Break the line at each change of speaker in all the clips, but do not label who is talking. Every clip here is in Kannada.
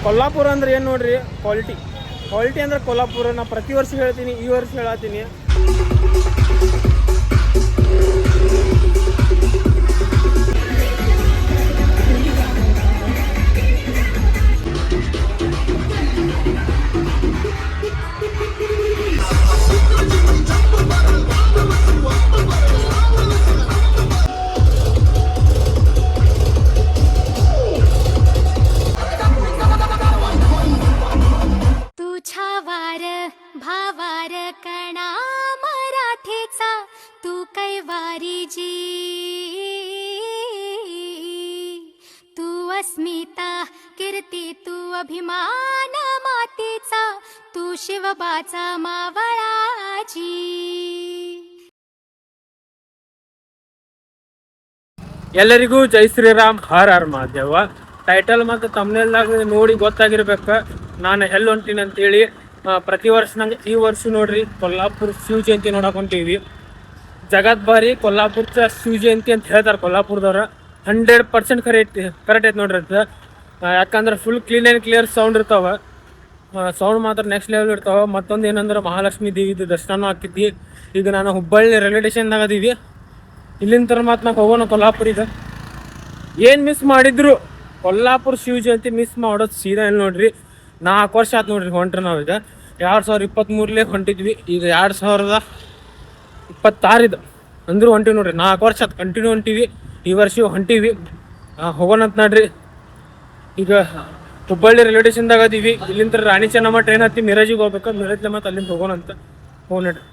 ಕೊಲ್ಲಾಪುರ ಅಂದ್ರೆ ಏನು ನೋಡ್ರಿ, ಕ್ವಾಲಿಟಿ ಅಂದ್ರೆ ಕೊಲ್ಲಾಪುರ. ನಾ ಪ್ರತಿ ವರ್ಷ ಹೇಳ್ತೀನಿ, ಈ ವರ್ಷ ಹೇಳತ್ತೀನಿ.
भावार कणा मराठीचा तू कैवारी जी, तू अस्मिता कीर्ती तू अभिमान मातीचा, तू शिवबाचा मावळाजी.
ಎಲ್ಲರಿಗೂ ಜೈ ಶ್ರೀರಾಮ್, ಹರ್ ಹರ್ ಮಹಾದೇವ. ಟೈಟಲ್ ಮತ್ತು ತಮ್ನೇಲ್ದಾಗ ನೋಡಿ ಗೊತ್ತಾಗಿರ್ಬೇಕು ನಾನು ಎಲ್ಲಿ ಹೊಂಟೀನಿ ಅಂತೇಳಿ. ಪ್ರತಿ ವರ್ಷ ನಂಗೆ ಈ ವರ್ಷ ನೋಡ್ರಿ ಕೊಲ್ಲಾಪುರ ಶಿವ ಜಯಂತಿ ನೋಡಕ್ಕೆ ಹೊಂಟೀವಿ. ಜಗತ್ ಬಾರಿ ಕೊಲ್ಲಾಪುರ ಶಿವ ಜಯಂತಿ ಅಂತ ಹೇಳ್ತಾರೆ ಕೊಲ್ಲಾಪುರದವ್ರು. 100% ಕರೆಕ್ಟ್ ಐತೆ ನೋಡ್ರಿ ಅಂತ. ಯಾಕಂದ್ರೆ full clean and clear sound ಇರ್ತಾವೆ. ಸೌಂಡ್ ಮಾತ್ರ ನೆಕ್ಸ್ಟ್ ಲೆವೆಲ್ ಇರ್ತಾವೆ. ಮತ್ತೊಂದು ಏನಂದ್ರೆ ಮಹಾಲಕ್ಷ್ಮಿ ದೇವಿದು ದರ್ಶನ ಆಗ್ತೈತಿ. ಈಗ ನಾನು ಹುಬ್ಬಳ್ಳಿ ರೈಲ್ವೆ ಸ್ಟೇಷನ್ದಾಗ ಅದೀವಿ. ಇಲ್ಲಿಂದ ಮಾತು ನಾವು ಹೋಗೋಣ ಕೊಲ್ಲಾಪುರಿಗೆ. ಏನು ಮಿಸ್ ಮಾಡಿದ್ರು ಕೊಲ್ಲಾಪುರ ಶಿವ ಜಯಂತಿ ಮಿಸ್ ಮಾಡೋದು ಸೀದಾ ಇಲ್ಲಿ ನೋಡ್ರಿ. 4 ವರ್ಷ ಆಯ್ತು ನೋಡ್ರಿ ಹೊಂಟ್ರಿ. ನಾವೀಗ 2023 ಹೊಂಟಿದ್ವಿ. ಈಗ 2026 ಅಂದ್ರೂ ಹೊಂಟಿವಿ ನೋಡ್ರಿ. 4 ವರ್ಷ ಆಯ್ತು ಕಂಟಿನ್ಯೂ ಹೊಂಟಿವಿ. ಈ ವರ್ಷ ಹೊಂಟಿವಿ, ಹೋಗೋಣ ಅಂತ ನೋಡ್ರಿ. ಈಗ ಹುಬ್ಬಳ್ಳಿ ರೈಲ್ವೆ ಸ್ಟೇಷನ್ದಾಗ ಅದೀವಿ. ಇಲ್ಲಿಂದ ರಾಣಿ ಚೆನ್ನಮ್ಮ ಟ್ರೈನ್ ಹತ್ತಿ ಮಿರಾಜಿಗೆ ಹೋಗ್ಬೇಕು. ಮಿರಾಜ್ಲೆ ಮತ್ತು ಅಲ್ಲಿಂದ ಹೋಗೋಣ ಅಂತ ಹೋಗಿ ನೋಡ್ರಿ.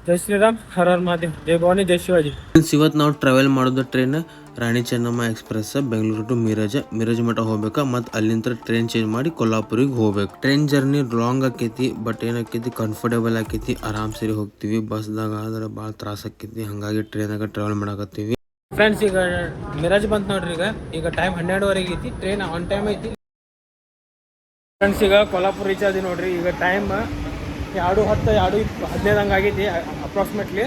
ಜೈ ಶ್ರೀರಾಮ್, ಹರ ಹರ್ ಮಹಾದೇವ್, ಜೈ ಭವಾನಿ, ಜೈ ಶಿವಾಜಿ.
ಇವತ್ತು ನಾವು ಟ್ರಾವೆಲ್ ಮಾಡೋದು train Rani Chennamma express, Bengaluru to Miraj ಮಠ ಹೋಗ್ಬೇಕಾ. ಮತ್ತು ಅಲ್ಲಿಂದ ಟ್ರೈನ್ ಚೇಂಜ್ ಮಾಡಿ ಕೊಲ್ಲಾಪುರಿಗೆ ಹೋಗ್ಬೇಕು. ಟ್ರೈನ್ ಜರ್ನಿ ಲಾಂಗ್ ಆಕೈತಿ, ಬಟ್ ಏನಾಕೈತಿ ಕಂಫರ್ಟೇಬಲ್ ಆಕೈತಿ, ಆರಾಮ್ ಸೇರಿ ಹೋಗ್ತೀವಿ. ಬಸ್ದಾಗ ಆದ್ರೆ ಭಾಳ ತ್ರಾಸ ಆಕೈತಿ, ಹಾಗಾಗಿ ಟ್ರೈನಾಗ ಟ್ರಾವೆಲ್ ಮಾಡಕತ್ತೀವಿ.
ಫ್ರೆಂಡ್ಸ್, ಈಗ ಮಿರಾಜ್ ಬಂತು ನೋಡ್ರಿ. ಈಗ ಟೈಮ್ 12:15 ಐತಿ. ಟ್ರೈನ್ ಆನ್ ಟೈಮ್ ಐತಿ. ಫ್ರೆಂಡ್ಸ್, ಈಗ ಕೊಲ್ಲಾಪುರ ರೀಚ್ ಆದಿ ನೋಡ್ರಿ. ಈಗ ಟೈಮ್ 2:10, 2:15 ಹಂಗೆ ಆಗೈತಿ ಅಪ್ರಾಕ್ಸಿಮೇಟ್ಲಿ.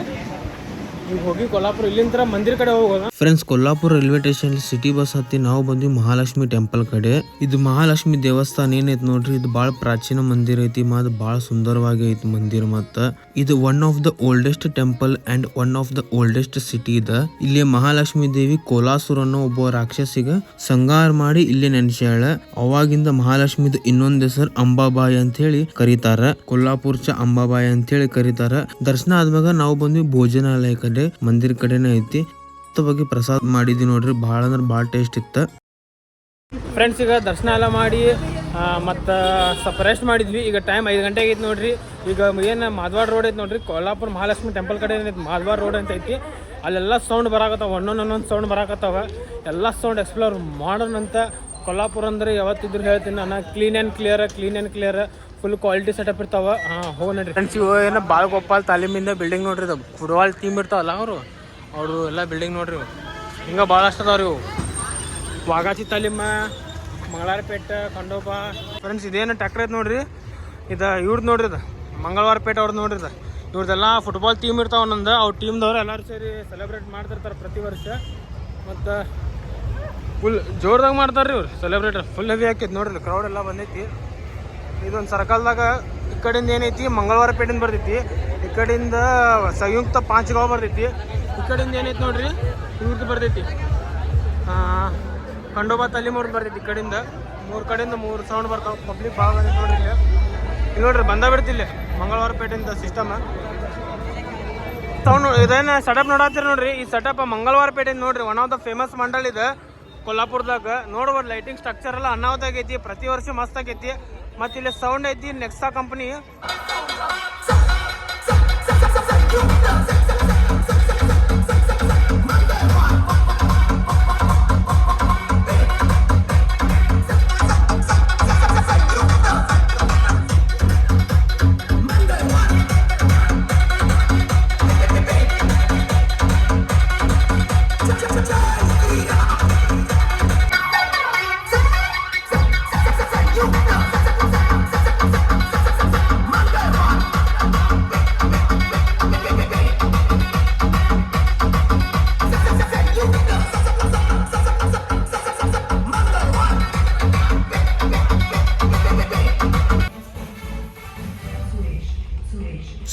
ಈಗ ಹೋಗಿ ಕೊಲ್ಲಾಪುರ ಇಲ್ಲಿಂದ ಮಂದಿರ ಕಡೆ ಹೋಗೋಣ.
Friends, Kolhapur railway station city bus ಹತ್ತಿ ನಾವು ಬಂದ್ವಿ ಮಹಾಲಕ್ಷ್ಮಿ ಟೆಂಪಲ್ ಕಡೆ. ಇದು ಮಹಾಲಕ್ಷ್ಮಿ ದೇವಸ್ಥಾನ ಏನೈತಿ ನೋಡ್ರಿ, ಇದು ಬಹಳ ಪ್ರಾಚೀನ ಮಂದಿರ ಐತಿ. ಮತ್ತು ಬಹಳ ಸುಂದರವಾಗಿ ಐತಿ ಮಂದಿರ. ಮತ್ತ ಇದು one of the oldest temple and one of the oldest city ಇದ. ಇಲ್ಲಿ ಮಹಾಲಕ್ಷ್ಮಿ ದೇವಿ ಕೋಲಾಸುರ ಅನ್ನೋ ಒಬ್ಬ ರಾಕ್ಷಸಿಗ ಸಂಗಾರ ಮಾಡಿ ಇಲ್ಲಿ ನೆನ್ಸ್ಯಾಳ. ಅವಾಗಿಂದ ಮಹಾಲಕ್ಷ್ಮಿದ ಇನ್ನೊಂದ್ ಹೆಸರು ಅಂಬಾಬಾಯಿ ಅಂತ ಹೇಳಿ ಕರೀತಾರ. ಕೊಲ್ಲಾಪುರ್ ಚ ಅಂಬಾಬಾಯಿ ಅಂತ ಹೇಳಿ ಕರೀತಾರ. ದರ್ಶನ ಆದ್ಮ್ಯಾಗ ನಾವು ಬಂದ್ವಿ ಭೋಜನಾಲಯ ಕಡೆ, ಮಂದಿರ ಕಡೆನೇ ಐತಿ. ಬಗ್ಗೆ ಪ್ರಸಾದ್ ಮಾಡಿದ್ವಿ ನೋಡ್ರಿ, ಭಾಳ ಅಂದ್ರೆ ಭಾಳ ಟೇಸ್ಟ್ ಇತ್ತು.
ಫ್ರೆಂಡ್ಸ್, ಈಗ ದರ್ಶನ ಎಲ್ಲ ಮಾಡಿ ಮತ್ತು ಸ್ವಲ್ಪ ರೆಸ್ಟ್ ಮಾಡಿದ್ವಿ. ಈಗ ಟೈಮ್ 5 ಗಂಟೆ ಆಗೈತಿ ನೋಡ್ರಿ. ಈಗ ಏನು ಮಾಧವಾಡ ರೋಡ್ ಐತಿ ನೋಡ್ರಿ, ಕೊಲ್ಲಾಪುರ ಮಹಾಲಕ್ಷ್ಮಿ ಟೆಂಪಲ್ ಕಡೆ ಏನೈತಿ ಮಾಧವಾಡ ರೋಡ್ ಅಂತ ಐತಿ. ಅಲ್ಲೆಲ್ಲ ಸೌಂಡ್ ಬರಾಕತ್ತಾವ, ಒಂದೊಂದು ಸೌಂಡ್ ಬರಾಕತ್ತಾವ. ಎಲ್ಲ ಸೌಂಡ್ ಎಕ್ಸ್ಪ್ಲೋರ್ ಮಾಡೋಣ ಅಂತ. ಕೊಲ್ಲಾಪುರ ಅಂದ್ರೆ ಯಾವತ್ತಿದ್ರು ಹೇಳ್ತೀನಿ ನಾನು, clean and clear full quality setup ಇರ್ತಾವ. ಹೋಗಿ ನೋಡ್ರಿ ಫ್ರೆಂಡ್ಸ್. ಇವು ಏನೋ ಬಾಳಗೋಪಾಲ್ ತಾಲೀಮಿಂದ ಬಿಲ್ಡಿಂಗ್ ನೋಡ್ರಿ. ಇದು ಫುಟ್ಬಾಲ್ ಟೀಮ್ ಇರ್ತಾವಲ್ಲ ಅವರು ಎಲ್ಲ ಬಿಲ್ಡಿಂಗ್ ನೋಡ್ರಿ. ಹಿಂಗೆ ಭಾಳಷ್ಟು ಅದಾವ್ರಿ ಇವು. ವಾಗಾಚಿ ತಾಲೀಮ, ಮಂಗಳವಾರಪೇಟೆ, ಖಂಡೋಬ. ಫ್ರೆಂಡ್ಸ್, ಇದೇನು ಟ್ಯಾಕ್ಟರ್ ಐತೆ ನೋಡ್ರಿ. ಇದು ಇವ್ರದ್ದು ನೋಡ್ರಿ, ಇದು ಮಂಗಳವಾರಪೇಟೆ ಅವ್ರದ್ದು ನೋಡ್ರಿ. ಇದು ಇವ್ರದ್ದೆಲ್ಲ ಫುಟ್ಬಾಲ್ ಟೀಮ್ ಇರ್ತಾವ ಒಂದೊಂದು. ಅವ್ರ ಟೀಮ್ದವ್ರು ಎಲ್ಲರೂ ಸೇರಿ ಸೆಲೆಬ್ರೇಟ್ ಮಾಡ್ತಿರ್ತಾರೆ ಪ್ರತಿ ವರ್ಷ. ಮತ್ತು ಫುಲ್ ಜೋರ್ದಾಗ ಮಾಡ್ತಾರೆ ರೀ ಇವ್ರು ಸೆಲೆಬ್ರೇಟ್. ಫುಲ್ ಹೆವಿ ಹಾಕೈತಿ ನೋಡ್ರಿ, ಕ್ರೌಡ್ ಎಲ್ಲ ಬಂದೈತಿ. ಇದೊಂದು ಸರ್ಕಲ್ದಾಗ ಈ ಕಡೆಯಿಂದ ಏನೈತಿ ಮಂಗಳವಾರಪೇಟೆಯಿಂದ ಬರ್ತೈತಿ, ಈ ಕಡೆಯಿಂದ ಸಂಯುಕ್ತ ಪಾಂಚಗಾಂವ್ ಬರ್ತೈತಿ. ಈ ಕಡೆಯಿಂದ ಏನೈತಿ ನೋಡ್ರಿ ಇವ್ರದ್ದು ಬರ್ತೈತಿ, ಖಂಡೋಬಾ ತಾಲೀಮವ್ರದ್ದು ಬರ್ತೈತಿ. ಈ ಕಡೆಯಿಂದ 3 ಕಡೆಯಿಂದ 3 ಸೌಂಡ್ ಬರ್ತಾವೆ. ಪಬ್ಲಿಕ್ ಭಾಳ ಬಂದೈತಿ ನೋಡ್ರಿ. ಇಲ್ಲಿ ನೋಡ್ರಿ ಬಂದ ಬಿಡ್ತಿಲ್ಲ ಮಂಗಳವಾರಪೇಟೆಯಿಂದ ಸಿಸ್ಟಮ್ ಸೌಂಡ್. ಇದೇನು ಸೆಟಪ್ ನೋಡತ್ತೀರಿ ನೋಡ್ರಿ. ಈ ಸೆಟಪ್ ಮಂಗಳವಾರಪೇಟೆಯಿಂದ ನೋಡ್ರಿ. One of the famous Mandal ಇದೆ ಕೊಲ್ಲಾಪುರದಾಗ. ನೋಡ್ಬೋದು ಲೈಟಿಂಗ್ ಸ್ಟ್ರಕ್ಚರ್ ಎಲ್ಲ ಅನ್ನಾವತ್ತಾಗೈತಿ. ಪ್ರತಿ ವರ್ಷ ಮಸ್ತ್ ಆಗೈತಿ. ಮತ್ತು ಇಲ್ಲಿ ಸೌಂಡ್ ಐತಿ ನೆಕ್ಸಾ ಕಂಪನಿ.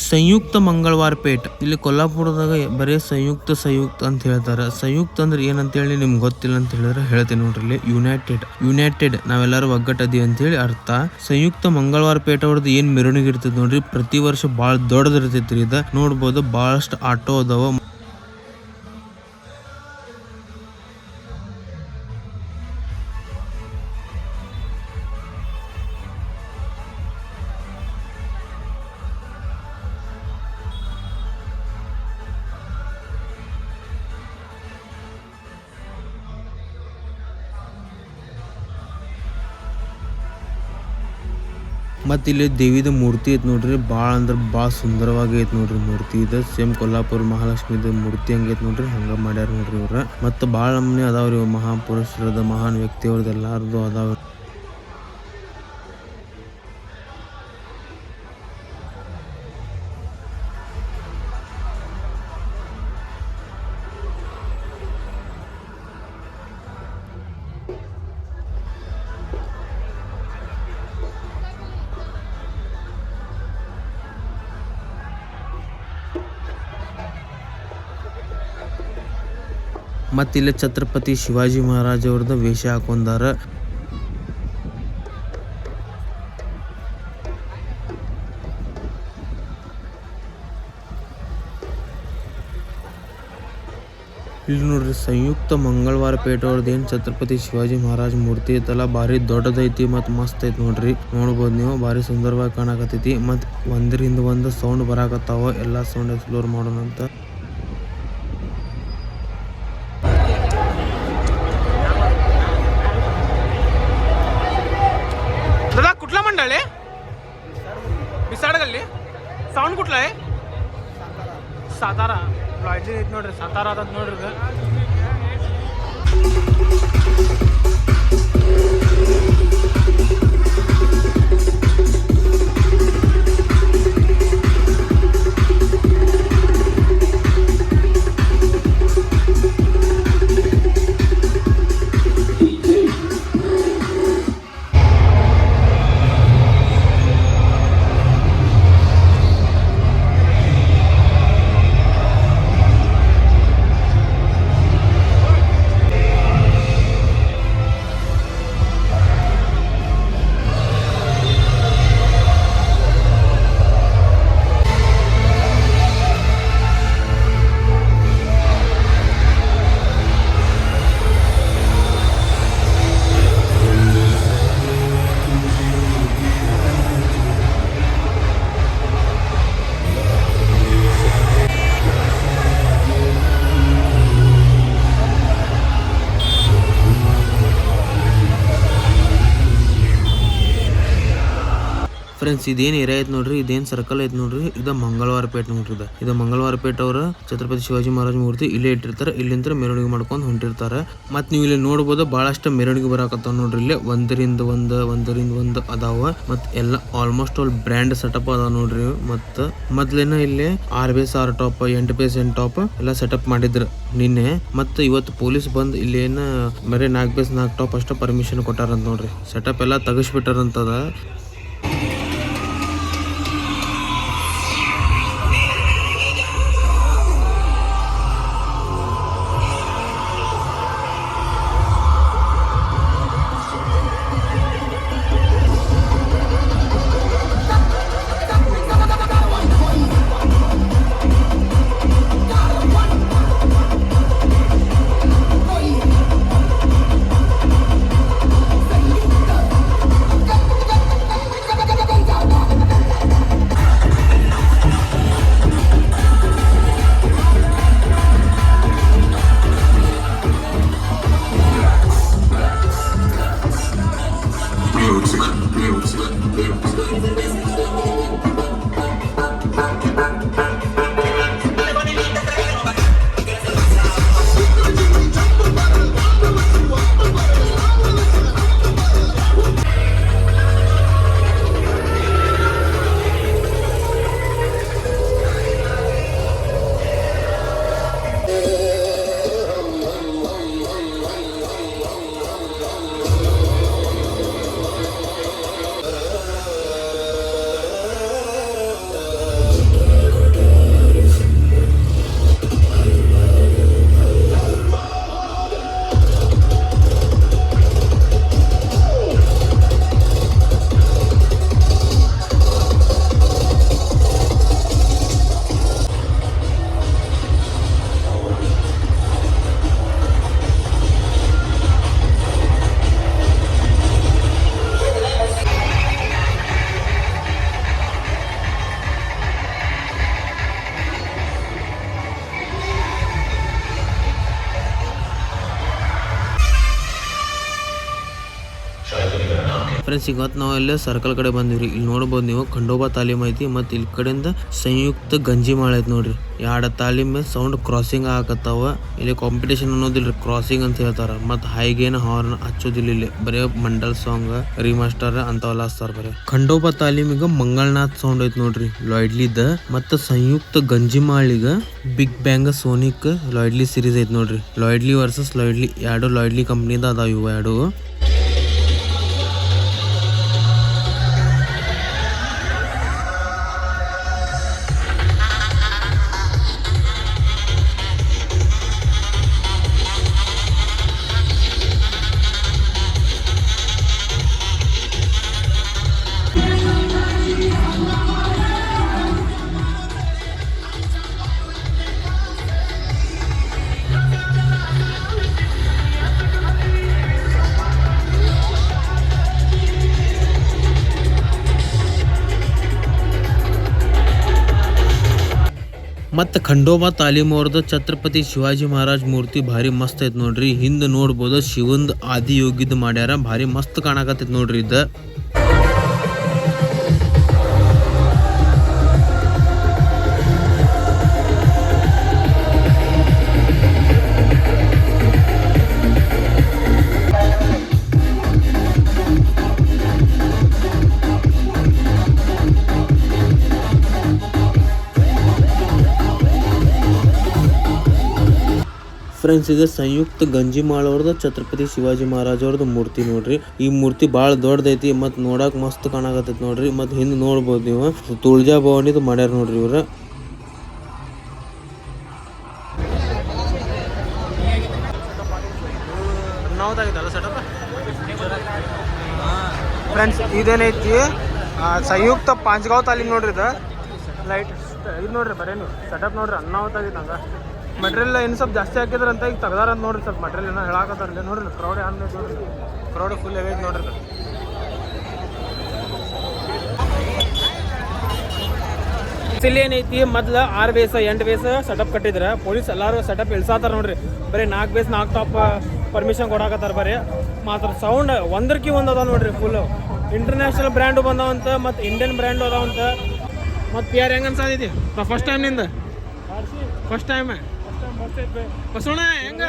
ಸಂಯುಕ್ತ ಮಂಗಳವಾರ ಪೇಟ್. ಇಲ್ಲಿ ಕೊಲ್ಲಾಪುರದಾಗ ಬರೀ ಸಂಯುಕ್ತ ಅಂತ ಹೇಳ್ತಾರೆ. ಸಂಯುಕ್ತ ಅಂದ್ರೆ ಏನಂತೇಳಿ ನಿಮ್ಗೆ ಗೊತ್ತಿಲ್ಲ ಅಂತ ಹೇಳಿದ್ರೆ ಹೇಳ್ತೀನಿ ನೋಡ್ರಿ. ಇಲ್ಲಿ ಯುನೈಟೆಡ್ ನಾವೆಲ್ಲರೂ ಒಗ್ಗಟ್ಟದೀವಿ ಅಂತ ಹೇಳಿ ಅರ್ಥ. ಸಂಯುಕ್ತ ಮಂಗಳವಾರ ಪೇಟ ಅವ್ರದ್ದು ಏನ್ ಮೆರವಣಿಗೆ ಇರ್ತೈತಿ ನೋಡ್ರಿ, ಪ್ರತಿ ವರ್ಷ ಬಾಳ ದೊಡ್ಡದಿರ್ತೈತ್ರಿ. ಇದ ನೋಡ್ಬೋದು ಬಹಳಷ್ಟು ಆಟೋ ಅದಾವ. ಮತ್ತು ಇಲ್ಲಿ ದೇವಿದ ಮೂರ್ತಿ ಐತೆ ನೋಡ್ರಿ, ಭಾಳ ಅಂದ್ರೆ ಭಾಳ ಸುಂದರವಾಗಿ ಐತೆ ನೋಡ್ರಿ ಮೂರ್ತಿ. ಇದು ಸೇಮ್ ಕೊಲ್ಲಾಪುರ ಮಹಾಲಕ್ಷ್ಮಿದ ಮೂರ್ತಿ ಹಂಗೈತೆ ನೋಡ್ರಿ, ಹಂಗ ಮಾಡ್ಯಾರ ನೋಡ್ರಿ ಇವ್ರ. ಮತ್ತು ಭಾಳ ನಮ್ಮನೆ ಅದಾವ್ರಿ ಮಹಾಪುರುಷರದ ಮಹಾನ್ ವ್ಯಕ್ತಿಯವ್ರದ್ದು ಎಲ್ಲಾರ್ದು ಅದಾವ. ಮತ್ತು ಇಲ್ಲಿ ಛತ್ರಪತಿ ಶಿವಾಜಿ ಮಹಾರಾಜ್ ಅವ್ರದ್ದು ವೇಷ ಹಾಕೊಂಡಾರ. ಇಲ್ಲಿ ನೋಡ್ರಿ ಸಂಯುಕ್ತ ಮಂಗಳವಾರ ಪೇಟ ಅವ್ರದ್ದು ಏನು ಛತ್ರಪತಿ ಶಿವಾಜಿ ಮಹಾರಾಜ್ ಮೂರ್ತಿ ಐತಲ್ಲ, ಭಾರಿ ದೊಡ್ಡದೈತಿ ಮತ್ತು ಮಸ್ತ್ ಐತಿ ನೋಡ್ರಿ. ನೋಡ್ಬೋದು ನೀವು, ಭಾರಿ ಸುಂದರವಾಗಿ ಕಾಣಕತ್ತೈತಿ. ಮತ್ತು ಒಂದರಿಂದ ಒಂದು ಸೌಂಡ್ ಬರಾಕತ್ತಾವ, ಎಲ್ಲ ಸೌಂಡ್ ಎಕ್ಸ್ಪ್ಲೋರ್ ಮಾಡೋಣ ಅಂತ.
दादा कुठला मंडळ आहे? बिसाडगल्ली. साऊंड कुठला आहे? सातारा. लॉयजी ನೋಡ್ರಿ, सातारा ಅದ ನೋಡ್ರಿ.
ಫ್ರೆಂಡ್ಸ್, ಇದೇನು ಏರಿಯಾ ಐತೆ ನೋಡ್ರಿ, ಇದೇನು ಸರ್ಕಲ್ ಐತೆ ನೋಡ್ರಿ, ಇದು ಮಂಗಳವಾರ ಪೇಟ್ ನೋಡ್ರಿ. ಇದು ಮಂಗಳವಾರ ಪೇಟ್ ಅವರ ಛತ್ರಪತಿ ಶಿವಾಜಿ ಮಹಾರಾಜ್ ಮೂರ್ತಿ ಇಲ್ಲೇ ಇಟ್ಟಿರ್ತಾರೆ. ಇಲ್ಲಿಂದ ಮೆರವಣಿಗೆ ಮಾಡ್ಕೊಂಡು ಹೊಂಟಿರ್ತಾರೆ. ಮತ್ತು ನೀವು ಇಲ್ಲಿ ನೋಡ್ಬೋದು ಭಾಳಷ್ಟು ಮೆರವಣಿಗೆ ಬರಾಕತ್ತಾವ ನೋಡ್ರಿ. ಇಲ್ಲಿ ಒಂದರಿಂದ ಒಂದು ಅದಾವ. ಮತ್ತು ಎಲ್ಲ ಆಲ್ಮೋಸ್ಟ್ ಆಲ್ ಬ್ರ್ಯಾಂಡ್ ಸೆಟಪ್ ಅದಾವ ನೋಡ್ರಿ. ಮತ್ತು ಮೊದ್ಲೇನ ಇಲ್ಲಿ 6 ಬೇಸ್ 6 ಟಾಪ್ 8 ಬೇಸ್ 8 ಟಾಪ್ ಎಲ್ಲ ಸೆಟಪ್ ಮಾಡಿದ್ರು ನಿನ್ನೆ. ಮತ್ತು ಇವತ್ತು ಪೊಲೀಸ್ ಬಂದು ಇಲ್ಲಿ ಏನು ಬರೀ 4 ಬೇಸ್ 4 ಟಾಪ್ ಅಷ್ಟೇ ಪರ್ಮಿಷನ್ ಕೊಟ್ಟಾರಂತ ನೋಡ್ರಿ. ಸೆಟಪ್ ಎಲ್ಲ ತೆಗಿಸ್ಬಿಟ್ಟಾರಂತದ. ಫ್ರೆಂಡ್ಸ್ ಇವತ್ತು ನಾವು ಇಲ್ಲೇ ಸರ್ಕಲ್ ಕಡೆ ಬಂದಿವ್ರಿ. ಇಲ್ಲಿ ನೋಡ್ಬೋದು ನೀವು ಖಂಡೋಬಾ ತಾಲೀಮ್ ಐತಿ ಮತ್ತು ಇಲ್ಲಿ ಕಡೆಯಿಂದ ಸಂಯುಕ್ತ ಗಂಜಿಮಾಳ ಐತಿ ನೋಡ್ರಿ. ಎರಡು ತಾಲೀಮ್ ಸೌಂಡ್ ಕ್ರಾಸಿಂಗ್ ಆಗತ್ತಾವ. ಇಲ್ಲಿ ಕಾಂಪಿಟೇಷನ್ ಅನ್ನೋದಿಲ್ರಿ, ಕ್ರಾಸಿಂಗ್ ಅಂತ ಹೇಳ್ತಾರ. ಮತ್ತು ಹೈಗೇನ್ ಹಾರ್ನ್ ಹಚ್ಚೋದಿಲ್ಲ, ಇಲ್ಲಿ ಬರೀ ಮಂಡಲ್ ಸಾಂಗ್ ರಿಮಾಸ್ಟರ್ ಅಂತವೆಲ್ಲ ಹಚ್ತಾರ ಬರೀ. ಖಂಡೋಬಾ ತಾಲೀಮಿಗ ಮಂಗಳನಾಥ್ ಸೌಂಡ್ ಐತಿ ನೋಡ್ರಿ ಲಾಯ್ಡ್ಲಿದ. ಮತ್ತು ಸಂಯುಕ್ತ ಗಂಜಿಮಾಳಿಗ ಬಿಗ್ ಬ್ಯಾಂಗ್ ಸೋನಿಕ್ ಲಾಯ್ಡ್ಲಿ ಸೀರೀಸ್ ಐತಿ ನೋಡ್ರಿ. ಲಾಯ್ಡ್ಲಿ ವರ್ಸಸ್ ಲಾಯ್ಡ್ಲಿ ಎರಡು ಲಾಯ್ಡ್ಲಿ ಕಂಪ್ನಿದ ಅದಾವ ಇವು ಎರಡು. ಮತ್ತು ಖಂಡೋಬಾ ತಾಲೀಮ್ ಅವ್ರದ್ದು ಛತ್ರಪತಿ ಶಿವಾಜಿ ಮಹಾರಾಜ್ ಮೂರ್ತಿ ಭಾರಿ ಮಸ್ತ್ ಐತ್ ನೋಡ್ರಿ. ಹಿಂದೆ ನೋಡ್ಬೋದು ಶಿವಂದ್ ಆದಿಯೋಗಿದ್ ಮಾಡ್ಯಾರ, ಭಾರಿ ಮಸ್ತ್ ಕಾಣಕತ್ತೈತ್ ನೋಡ್ರಿ ಇದು. ಫ್ರೆಂಡ್ಸ್ ಇದು ಸಂಯುಕ್ತ ಗಂಜಿಮಾಳ್ ಅವ್ರದ್ದು ಛತ್ರಪತಿ ಶಿವಾಜಿ ಮಹಾರಾಜ್ ಅವ್ರದ್ದು ಮೂರ್ತಿ ನೋಡ್ರಿ. ಈ ಮೂರ್ತಿ ಭಾಳ ದೊಡ್ಡದೈತಿ ಮತ್ತು ನೋಡಕ್ ಮಸ್ತ್ ಕಾಣಕತ್ತೈತಿ ನೋಡ್ರಿ. ಮತ್ತು ಹಿಂದೆ ನೋಡ್ಬೋದು ನೀವು ತುಳಜಾ ಭವಾನಿದು ಮಾಡ್ಯಾರ ನೋಡ್ರಿ ಇವ್ರ.
ಫ್ರೆಂಡ್ಸ್ ಇದೇನೈತಿ ಸಂಯುಕ್ತ ಪಾಂಚ್ಗಾಂವ್ ತಾಲೀಮ್ ನೋಡ್ರಿ. ಇದು ಲೈಟ್ ಇದು ನೋಡ್ರಿ, ಬರೀ ನೀವು ಸೆಟಪ್ ನೋಡ್ರಿ ಅನ್ನಾವತ್ತಾಗಿತ್ತು ಹಂಗೆ. ಮೆಟೀರಿಯಲ್ ಇನ್ನು ಸ್ವಲ್ಪ ಜಾಸ್ತಿ ಹಾಕಿದ್ರ ಅಂತ ಈಗ ತೆಗ್ದಾರ ಅಂತ ನೋಡ್ರಿ. ಸ್ವಲ್ಪ ಮೆಟೀರಿಯಲ್ ಏನೋ ಹೇಳಾಕತ್ತಾರಲ್ಲ ನೋಡ್ರಿ. ಕ್ರೌಡ್ ಆನ್ ನೋಡ್ರಿ, ಕ್ರೌಡ್ ಫುಲ್ ಹೆವಿ ನೋಡ್ರಿ. ಇಲ್ಲಿ ಏನೈತಿ ಮೊದ್ಲು 6 ಬೇಸ್ 8 ಬೇಸ್ ಸೆಟಪ್ ಕಟ್ಟಿದ್ರೆ ಪೊಲೀಸ್ ಎಲ್ಲರೂ ಸೆಟಪ್ ಇಳ್ಸಾತಾರ ನೋಡ್ರಿ. ಬರೀ 4 ಬೇಸ್ 4 ಟಾಪ್ ಪರ್ಮಿಷನ್ ಕೊಡಾಕತ್ತಾರ ಬರೀ. ಮಾತ್ರ ಸೌಂಡ್ ಒಂದರ್ಕಿ ಒಂದು ಅದಾವ ನೋಡ್ರಿ. ಫುಲ್ ಇಂಟರ್ನ್ಯಾಷನಲ್ ಬ್ರ್ಯಾಂಡು ಬಂದಾವಂತ ಮತ್ತು ಇಂಡಿಯನ್ ಬ್ರ್ಯಾಂಡು ಅದಾವಂತ. ಮತ್ತು ಪಿ ಆರ್ ಹೆಂಗೆ ಅನ್ಸಾದೈತಿ ಫಸ್ಟ್ ಟೈಮ್ ನಿಂದ? ಫಸ್ಟ್ ಟೈಮ್ ಬಸವಣ್ಣ ಹೆಂಗ?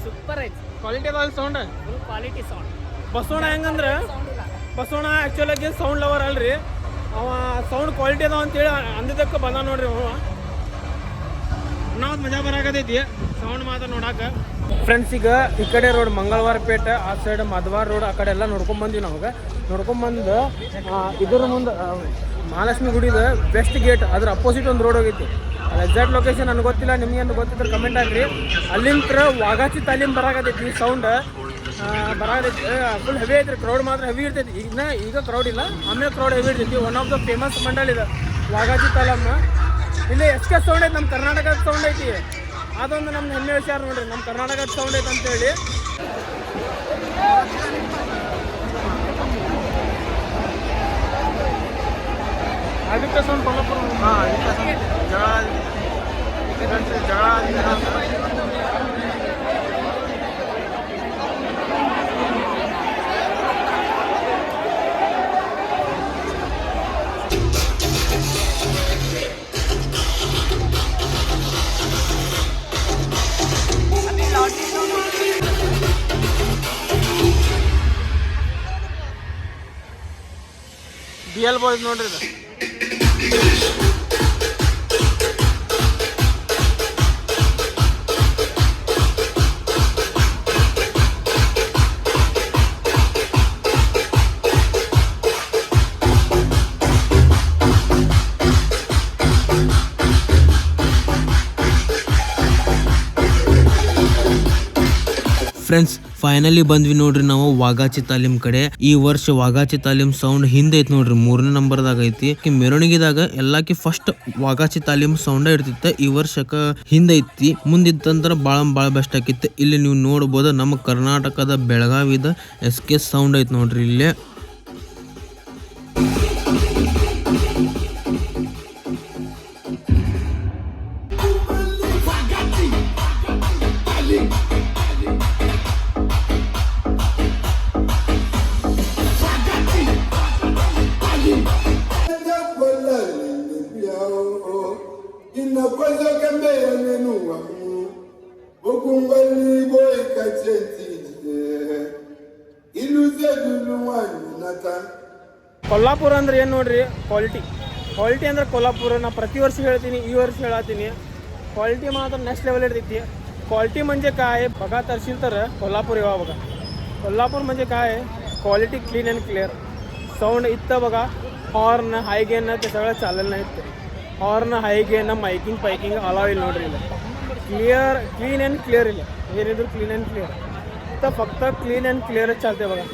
ಸೂಪರ್ ಐತಿ,
ಕ್ವಾಲಿಟಿ ಅದಾವ ಸೌಂಡ್,
ಕ್ವಾಲಿಟಿ ಸೌಂಡ್.
ಬಸವಣ್ಣ ಹೆಂಗಂದ್ರೆ ಬಸವಣ್ಣ ಆ್ಯಕ್ಚುಲಾಗಿ ಸೌಂಡ್ ಲವರ್ ಅಲ್ರಿ. ಅವ ಸೌಂಡ್ ಕ್ವಾಲಿಟಿ ಅದಾವ ಅಂತೇಳಿ ಅಂದಿದ್ದಕ್ಕೆ ಬಂದ ನೋಡ್ರಿ. ಅವ ನಾವು ಮಜಾ ಬರಾಕತೈತಿ ಸೌಂಡ್ ಮಾತ್ರ ನೋಡಾಕ. ಫ್ರೆಂಡ್ಸ್ ಈಗ ಈ ಕಡೆ ರೋಡ್ ಮಂಗಳವಾರ ಪೇಟೆ, ಆ ಸೈಡ್ ಮಧವಾರ ರೋಡ್, ಆ ಕಡೆ ಎಲ್ಲ ನೋಡ್ಕೊಂಬಂದ್ವಿ. ನಮಗೆ ನೋಡ್ಕೊಂಬಂದು ಇದ್ರ ಮುಂದೆ ಮಹಾಲಕ್ಷ್ಮಿ ಗುಡಿದ ವೆಸ್ಟ್ ಗೇಟ್ ಅದ್ರ ಅಪೋಸಿಟ್ ಒಂದು ರೋಡ್ ಹೋಗೈತಿ. ಅದು ಎಕ್ಸಾಕ್ಟ್ ಲೊಕೇಶನ್ ನನಗೆ ಗೊತ್ತಿಲ್ಲ, ನಿಮ್ಗೇನು ಗೊತ್ತಿದ್ರೆ ಕಮೆಂಟ್ ಹಾಕ್ರಿ. ಅಲ್ಲಿಂದ ವಾಗಾಚಿ ತಾಲೀಮ್ ಬರಾಕತೈತಿ ಸೌಂಡ್ ಬರಾಕತೈತಿ. ಫುಲ್ ಹೆವಿ ಐತ್ರಿ, ಕ್ರೌಡ್ ಮಾತ್ರ ಹೆವಿ ಇರ್ತೈತಿ. ಈಗ ಕ್ರೌಡ್ ಇಲ್ಲ, ಆಮೇಲೆ ಕ್ರೌಡ್ ಹೆವಿ ಇರ್ತೈತಿ. One of the famous Mandal ಇದೆ ವಾಗಾಚಿ ತಾಲೀಮ್. ಇಲ್ಲಿ ಎಷ್ಟೇ ಸೌಂಡ್ ಐತಿ, ನಮ್ಮ ಕರ್ನಾಟಕದ ಸೌಂಡ್ ಐತಿ. ಅದೊಂದು ನಮ್ಮ ಹೆಮ್ಮೆ ವಿಚಾರ ನೋಡ್ರಿ, ನಮ್ಮ ಕರ್ನಾಟಕದ ಸೌಂಡ್ ಐತೆ ಅಂತೇಳಿ. ಆದಿತ್ಯ ಸೌಂಡ್ ಕೊಲ್ಲಾಪುರ. ಹಾಂ, ಆದಿತ್ಯ ಸೌಂಡ್ ಜಗಳ BL ಬಾಯ್ಸ್ ನೋಡ್ರಿ ಇದು.
ಫ್ರೆಂಡ್ಸ್ ಫೈನಲಿ ಬಂದ್ವಿ ನೋಡ್ರಿ ನಾವು ವಾಗಾಚಿ ತಾಲೀಮ್ ಕಡೆ. ಈ ವರ್ಷ ವಾಗಾಚಿ ತಾಲೀಮ್ ಸೌಂಡ್ ಹಿಂದೆ ಐತಿ ನೋಡ್ರಿ, 3ನೇ ನಂಬರ್ದಾಗ ಐತಿ. ಮೆರವಣಿಗೆದಾಗ ಎಲ್ಲಾಕಿ ಫಸ್ಟ್ ವಾಗಾಚಿ ತಾಲೀಮ್ ಸೌಂಡ್ ಇರ್ತಿತ್ತ. ಈ ವರ್ಷಕ್ಕ ಹಿಂದೈತಿ, ಮುಂದಿತ್ತಂದ್ರ ಭಾಳ ಬೆಸ್ಟ್ ಆಕಿತ್ತು. ಇಲ್ಲಿ ನೀವು ನೋಡ್ಬೋದು ನಮ್ಮ ಕರ್ನಾಟಕದ ಬೆಳಗಾವಿದ SK ಸೌಂಡ್ ಐತಿ ನೋಡ್ರಿ ಇಲ್ಲೇ.
kwazo kambe nenu wamu okungali boy kacheti iluze dulu wani nata
Kolhapur ಅಂದ್ರೆ ಏನು ನೋಡ್ರಿ, ಕ್ವಾಲಿಟಿ ಅಂದ್ರೆ ಕೊಲ್ಲಾಪುರ. ನಾ ಪ್ರತಿ ವರ್ಷ ಹೇಳ್ತೀನಿ, ಈ ವರ್ಷ ಹೇಳತ್ತೀನಿ, क्वालिटी मात्र नेक्स्ट लेवल येते. क्वालिटी म्हणजे काय बघा तरशील तर कोल्हापूर येवा बघा. कोल्हापूर म्हणजे काय, quality clean and clear. Sound इथं बघा, हॉर्न हाय गेन ते सगळं चालेल नाही. हॉर्न हाय गेन ಮೈಕಿಂಗ್ ಪೈಕಿಂಗ್ ಅಲಾವ್ ಇಲ್ಲ ನೋಡ್ರಿ. ಇಲ್ಲ क्लीन अँड क्लिअर ಇಲ್ಲ, ಏನಿದ್ರು क्लीन अँड क्लिअर. इथं फक्त क्लीन अँड क्लिअरच चालते बघा.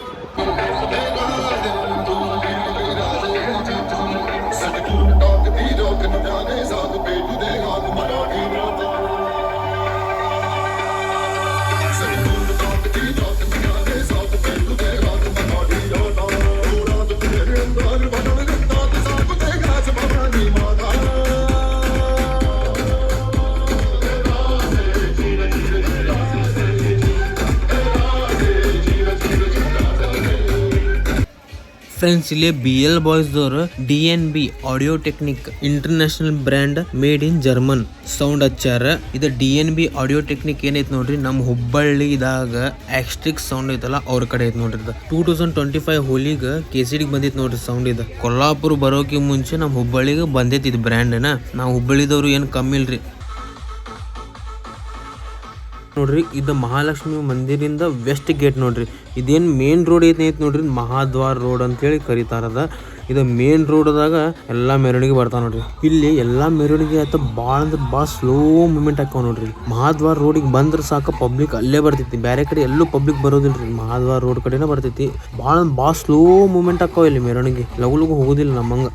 ಫ್ರೆಂಡ್ಸ್, ಇಲ್ಲಿ BL ಬಾಯ್ಸ್ದವರು DNB audio technic international brand made in German sound ಹಚ್ಚಾರ. ಇದು DNB ಆಡಿಯೋ ಟೆಕ್ನಿಕ್ ಏನೈತೆ ನೋಡ್ರಿ, ನಮ್ಮ ಹುಬ್ಬಳ್ಳಿದಾಗ ಆಕ್ಸ್ಟ್ರಿಕ್ ಸೌಂಡ್ ಐತಲ್ಲ ಅವ್ರ ಕಡೆ ಐತೆ ನೋಡ್ರಿ. 2025 ಹೋಲಿಗೆ KCDಗೆ ಬಂದಿತ್ತು ನೋಡ್ರಿ ಸೌಂಡ್. ಇದು ಕೊಲ್ಲಾಪುರ ಬರೋಕೆ ಮುಂಚೆ ನಮ್ಮ ಹುಬ್ಬಳ್ಳಿಗೆ ಬಂದೈತಿ ಇದು ಬ್ರ್ಯಾಂಡ್ನ. ನಾವು ಹುಬ್ಬಳ್ಳಿದವ್ರು ಏನು ಕಮ್ಮಿ ಇಲ್ರಿ ನೋಡ್ರಿ. ಇದು ಮಹಾಲಕ್ಷ್ಮಿ ಮಂದಿರಿಂದ ವೆಸ್ಟ್ ಗೇಟ್ ನೋಡ್ರಿ. ಇದೇನು ಮೇನ್ ರೋಡ್ ಐತೆ ನೋಡ್ರಿ, ಮಹಾದ್ವಾರ ರೋಡ್ ಅಂತೇಳಿ ಕರೀತಾರದ. ಇದು ಮೇನ್ ರೋಡ್ದಾಗ ಎಲ್ಲ ಮೆರವಣಿಗೆ ಬರ್ತಾವ ನೋಡ್ರಿ. ಇಲ್ಲಿ ಎಲ್ಲ ಮೆರವಣಿಗೆ ಆಯ್ತು ಭಾಳ ಅಂದ್ರೆ ಭಾಳ ಸ್ಲೋ ಮೂಮೆಂಟ್ ಹಾಕಾವ ನೋಡ್ರಿ. ಮಹಾದ್ವಾರ ರೋಡಿಗೆ ಬಂದ್ರೆ ಸಾಕು ಪಬ್ಲಿಕ್ ಅಲ್ಲೇ ಬರ್ತೈತಿ, ಬೇರೆ ಕಡೆ ಎಲ್ಲೂ ಪಬ್ಲಿಕ್ ಬರೋದಿಲ್ರಿ. ಮಹಾದ್ವಾರ ರೋಡ್ ಕಡೆನೇ ಬರ್ತೈತಿ. ಭಾಳ ಸ್ಲೋ ಮೂಮೆಂಟ್ ಹಾಕಾವ ಇಲ್ಲಿ ಮೆರವಣಿಗೆ, ಲಗು ಹೋಗೋದಿಲ್ಲ ನಮ್ಮಂಗ.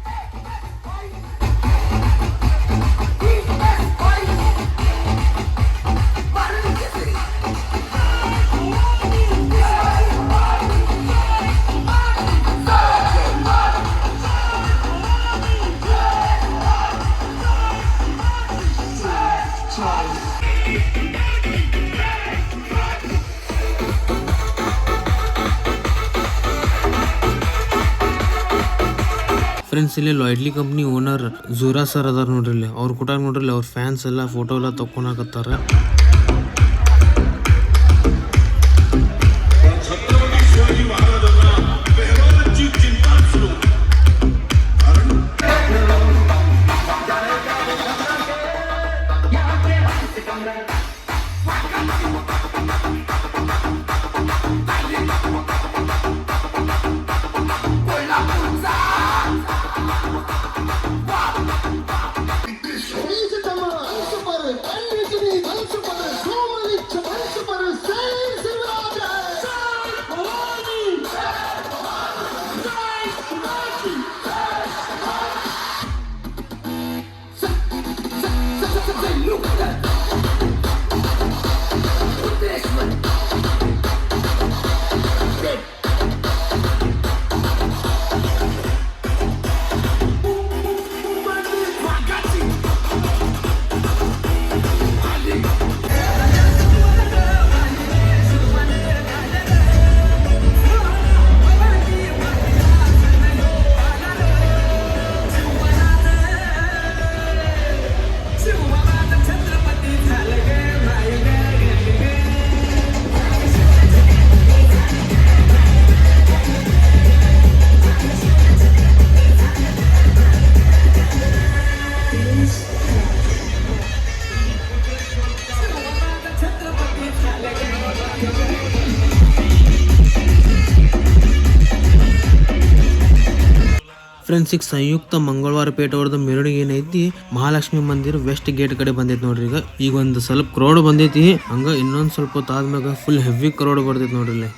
ಫ್ರೆಂಡ್ಸ್, ಇಲ್ಲಿ ಲಾಯ್ಡ್ಲಿ ಕಂಪ್ನಿ ಓನರ್ ಜೂರಾ ಸರ್ ಅದಾರ ನೋಡ್ರಿ. ಇಲ್ಲಿ ಅವ್ರ ಕೂಟ ನೋಡ್ರಿ, ಅವ್ರ ಫ್ಯಾನ್ಸ್ ಎಲ್ಲ ಫೋಟೋ ಎಲ್ಲ ತಕ್ಕೊಳಕತ್ತಾರ. ಫ್ರೆಂಡ್ಸ್, ಈಗ ಸಂಯುಕ್ತ ಮಂಗಳವಾರ ಪೇಟೆ ಅವ್ರದ್ದು ಮೆರವಣಿಗೆ ಏನೈತಿ ಮಹಾಲಕ್ಷ್ಮಿ ಮಂದಿರ ವೆಸ್ಟ್ ಗೇಟ್ ಕಡೆ ಬಂದೈತಿ ನೋಡ್ರಿ. ಈಗ ಒಂದು ಸ್ವಲ್ಪ ಕ್ರೌಡ್ ಬಂದೈತಿ, ಹಂಗ ಇನ್ನೊಂದು ಸ್ವಲ್ಪ ಹೊತ್ತು ಆದ್ಮ್ಯಾಗ ಫುಲ್ ಹೆವಿ ಕ್ರೌಡ್ ಬರ್ತೈತಿ ನೋಡ್ರಿ. ಇಲ್ಲಿ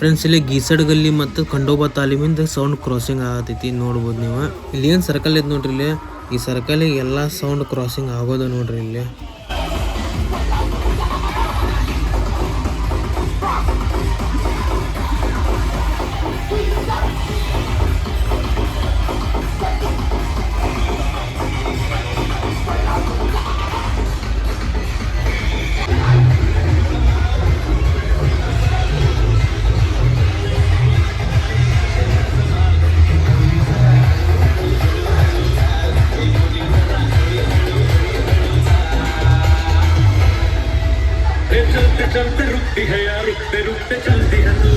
ಫ್ರೆಂಡ್ಸ್ ಇಲ್ಲಿ ಗೀಸಡ್ ಗಲ್ಲಿ ಮತ್ತು ಖಂಡೋಬಾ ತಾಲೀಮಿಂದ ಸೌಂಡ್ ಕ್ರಾಸಿಂಗ್ ಆಗತೈತಿ ನೋಡ್ಬೋದು ನೀವು. ಇಲ್ಲಿ ಏನು ಸರ್ಕಲ್ ಐತೆ ನೋಡ್ರಿ, ಇಲ್ಲಿ ಈ ಸರ್ಕಲಿಗೆ ಎಲ್ಲ ಸೌಂಡ್ ಕ್ರಾಸಿಂಗ್ ಆಗೋದು ನೋಡ್ರಿ ಇಲ್ಲಿ.
चलते रुकती है या रुकते रुकते चलती है तू.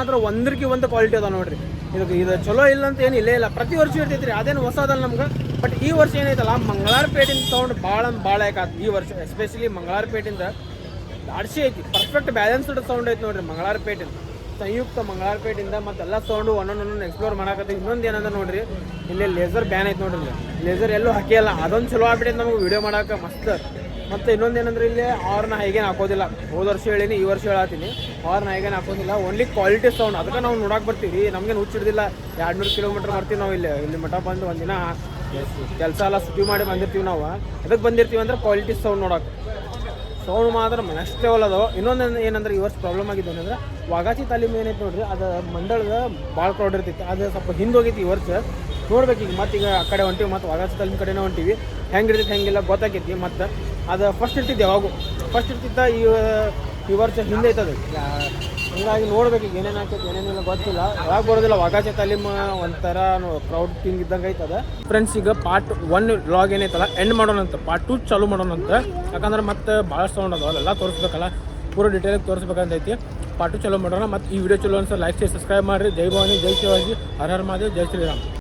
ಮಾತ್ರ ಒಂದಕ್ಕೆ ಒಂದು ಕ್ವಾಲಿಟಿ ಅದ ನೋಡ್ರಿ. ಇದು ಚಲೋ ಇಲ್ಲ ಅಂತ ಏನು ಇಲ್ಲೇ ಇಲ್ಲ, ಪ್ರತಿ ವರ್ಷ ಇರ್ತೈತ್ರಿ, ಅದೇನು ಹೊಸದಲ್ಲ ನಮ್ಗೆ. ಬಟ್ ಈ ವರ್ಷ ಏನೈತಲ್ಲ ಮಂಗಳಾರಪೇಟಿಂದ ಸೌಂಡ್ ಭಾಳ ಯಾಕಾತ್ ಈ ವರ್ಷ, ಎಸ್ಪೆಷಲಿ ಮಂಗಳಾರಪೇಟಿಂದ ದಾಡ್ಸಿ ಐತಿ, ಪರ್ಫೆಕ್ಟ್ ಬ್ಯಾಲೆನ್ಸ್ಡ್ ಸೌಂಡ್ ಐತಿ ನೋಡ್ರಿ ಮಂಗಳಾರಪೇಟಿಂದ, ಸಂಯುಕ್ತ ಮಂಗಳಾರಪೇಟಿಂದ. ಮತ್ತೆಲ್ಲ ಸೌಂಡು ಒಂದೊಂದೊಂದು ಎಕ್ಸ್ಪ್ಲೋರ್ ಮಾಡಕತ್ತೀವಿ. ಇನ್ನೊಂದು ಏನಂದ್ರೆ ನೋಡ್ರಿ, ಇಲ್ಲಿ ಲೇಸರ್ ಬ್ಯಾನ್ ಐತಿ ನೋಡ್ರಿ, ಲೇಸರ್ ಎಲ್ಲೂ ಹಾಕಿಯಲ್ಲ, ಅದೊಂದು ಚಲೋ ಆಗ್ಬಿಟ್ಟೈತೆ ನಮಗೆ ವಿಡಿಯೋ ಮಾಡಕ್ಕೆ ಮಸ್ತ್. ಮತ್ತು ಇನ್ನೊಂದೇನಂದ್ರೆ ಇಲ್ಲಿ ಅವ್ರನ್ನ ಹೈಗೇನು ಹಾಕೋದಿಲ್ಲ. ಹೋದ ವರ್ಷ ಹೇಳೀನಿ, ಈ ವರ್ಷ ಹೇಳತ್ತೀನಿ, ಅವ್ರನ್ನ ಹೈಗೇನು ಹಾಕೋದಿಲ್ಲ. Only quality sound. ಅದಕ್ಕೆ ನಾವು ನೋಡಕ್ಕೆ ಬರ್ತೀವಿ. ನಮಗೇನು ಹುಚ್ಚಿಡ್ದಿಲ್ಲ. 200 ಕಿಲೋಮೀಟ್ರ್ ಬರ್ತೀವಿ ನಾವು ಇಲ್ಲಿ ಮಠ ಬಂದು ಒಂದಿನ ಕೆಲಸ ಎಲ್ಲ ಸುಟಿ ಮಾಡಿ ಬಂದಿರ್ತೀವಿ. ನಾವು ಅದಕ್ಕೆ ಬಂದಿರ್ತೀವಿ ಅಂದ್ರೆ ಕ್ವಾಲಿಟಿ ಸೌಂಡ್ ನೋಡೋಕೆ. ಸೌಂಡ್ ಮಾತ್ರ ನೆಕ್ಸ್ಟ್ ಲೆವೆಲ್ ಅದಾವೆ. ಇನ್ನೊಂದು ಏನಂದ್ರೆ ಈ ವರ್ಷ ಪ್ರಾಬ್ಲಮ್ ಆಗಿದ್ದು ಏನಂದ್ರೆ ವಾಗಾಚಿ ತಾಲೀಮ್ ಏನೈತೆ ನೋಡ್ರಿ, ಅದು ಮಂಡಳದ ಭಾಳ ಕ್ರೌಡ್ ಇರ್ತೈತಿ. ಅದು ಸ್ವಲ್ಪ ಹಿಂದೆ ಹೋಗೈತಿ ಈ ವರ್ಷ. ನೋಡ್ಬೇಕು ಈಗ ಮತ್ತೆ ಈಗ ಆ ಕಡೆ ಹೊಂಟಿವಿ, ಮತ್ತು ವಾಗಾಚಿ ತಾಲೀಮ್ ಕಡೆನೇ ಹೊಂಟಿವಿ. ಹೆಂಗಿರ್ತೈತಿ ಹೆಂಗಿಲ್ಲ ಗೊತ್ತಾಕೈತಿ. ಮತ್ತು ಅದು ಫಸ್ಟ್ ಇರ್ತಿದ್ದು ಯಾವಾಗೂ ಫಸ್ಟ್ ಇರ್ತಿದ್ದ. ಈ ವರ್ಷ ಹಿಂದೆ ಐತದು. ಹಂಗಾಗಿ ನೋಡ್ಬೇಕು ಈಗ ಏನೇನು ಆಗ್ತೈತಿ ಏನೇನಿಲ್ಲ ಗೊತ್ತಿಲ್ಲ. ಯಾವಾಗ ಬರೋದಿಲ್ಲ. ವಾಗಾಚಿ ತಾಲೀಮ್ ಒಂಥರ ಕ್ರೌಡ್ ಥಿಂಗ್ ಇದ್ದಂಗೆ ಐತದ. ಫ್ರೆಂಡ್ಸ್ ಈಗ ಪಾರ್ಟ್ 1 ವ್ಲಾಗ್ ಏನೈತಲ್ಲ ಎಂಡ್ ಮಾಡೋಣಂತ, ಪಾರ್ಟ್ 2 ಚಾಲೂ ಮಾಡೋಣಂತ. ಯಾಕಂದ್ರೆ ಮತ್ತೆ ಭಾಳ ಸೌಂಡ್ ಅದಾವ, ಅಲ್ಲೆಲ್ಲ ತೋರಿಸ್ಬೇಕಲ್ಲ, ಪೂರ ಡೀಟೇಲಾಗಿ ತೋರಿಸ್ಬೇಕಂತೈತಿ. ಪಾರ್ಟ್ 2 ಚಾಲೂ ಮಾಡೋಣ. ಮತ್ತು ಈ ವಿಡಿಯೋ ಚಲೋ ಅನ್ಸೋ ಲೈಕ್ ಮಾಡಿ ಸಬ್ಸ್ಕ್ರೈಬ್ ಮಾಡಿರಿ. ಜೈ ಭವಾನಿ, ಜೈ ಶಿವಾಜಿ, ಹರ ಹರ ಮಹಾದೇವ್, ಜೈ ಶ್ರೀರಾಮ್.